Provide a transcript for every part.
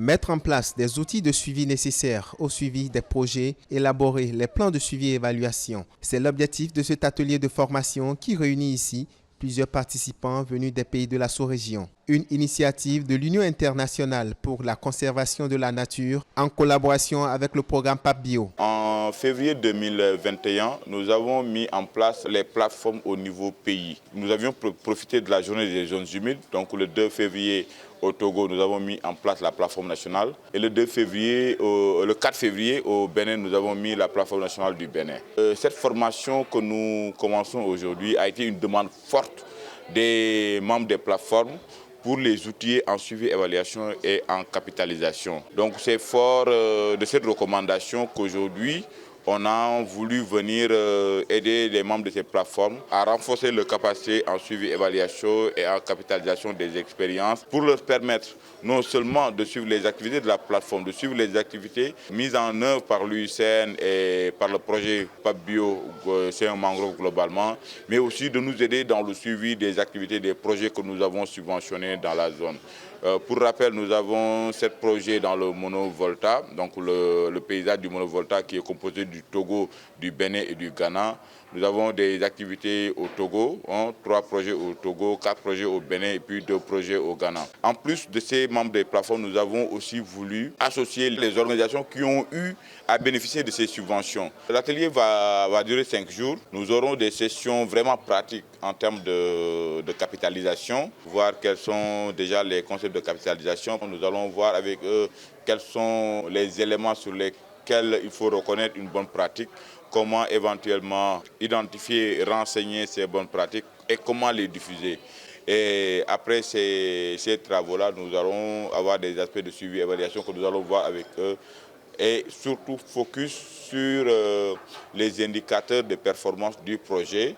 Mettre en place des outils de suivi nécessaires au suivi des projets, élaborer les plans de suivi et évaluation. C'est l'objectif de cet atelier de formation qui réunit ici plusieurs participants venus des pays de la sous-région. Une initiative de l'Union internationale pour la conservation de la nature en collaboration avec le programme PAP-Bio. En février 2021, nous avons mis en place les plateformes au niveau pays. Nous avions profité de la journée des zones humides, donc le 2 février au Togo, nous avons mis en place la plateforme nationale. Et le 4 février au Bénin, nous avons mis la plateforme nationale du Bénin. Cette formation que nous commençons aujourd'hui a été une demande forte des membres des plateformes pour les outiller en suivi, évaluation et en capitalisation. Donc c'est fort de cette recommandation qu'aujourd'hui, on a voulu venir aider les membres de ces plateformes à renforcer leur capacité en suivi, évaluation et en capitalisation des expériences pour leur permettre non seulement de suivre les activités de la plateforme, de suivre les activités mises en œuvre par l'UICN et par le projet PAP-Bio, c'est un mangrove globalement, mais aussi de nous aider dans le suivi des activités, des projets que nous avons subventionnés dans la zone. Pour rappel, nous avons 7 projets dans le monovolta, donc le paysage du monovolta qui est composé du Togo, du Bénin et du Ghana. Nous avons des activités au Togo, 3 projets au Togo, 4 projets au Bénin et puis 2 projets au Ghana. En plus de ces membres des plateformes, nous avons aussi voulu associer les organisations qui ont eu à bénéficier de ces subventions. L'atelier va durer 5 jours. Nous aurons des sessions vraiment pratiques en termes de capitalisation, voir quels sont déjà les concepts de capitalisation. Nous allons voir avec eux quels sont les éléments sur lesquels il faut reconnaître une bonne pratique, comment éventuellement identifier et renseigner ces bonnes pratiques et comment les diffuser. Et après ces travaux-là, nous allons avoir des aspects de suivi et évaluation que nous allons voir avec eux et surtout focus sur les indicateurs de performance du projet,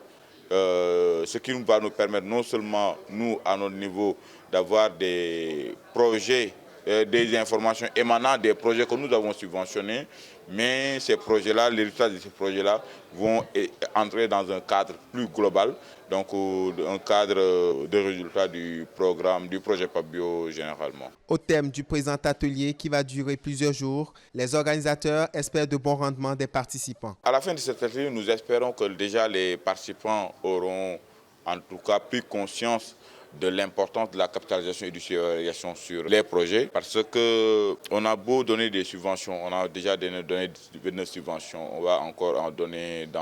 ce qui va nous permettre non seulement, nous, à notre niveau, d'avoir des projets, des informations émanant des projets que nous avons subventionnés, mais ces projets-là, les résultats de ces projets-là vont entrer dans un cadre plus global, donc un cadre de résultats du programme, du projet PAP-Bio généralement. Au thème du présent atelier qui va durer plusieurs jours, les organisateurs espèrent de bons rendements des participants. À la fin de cet atelier, nous espérons que déjà les participants auront en tout cas pris conscience de l'importance de la capitalisation et de l'évaluation sur les projets, parce qu'on a beau donner des subventions, on a déjà donné 29 subventions, on va encore en donner dans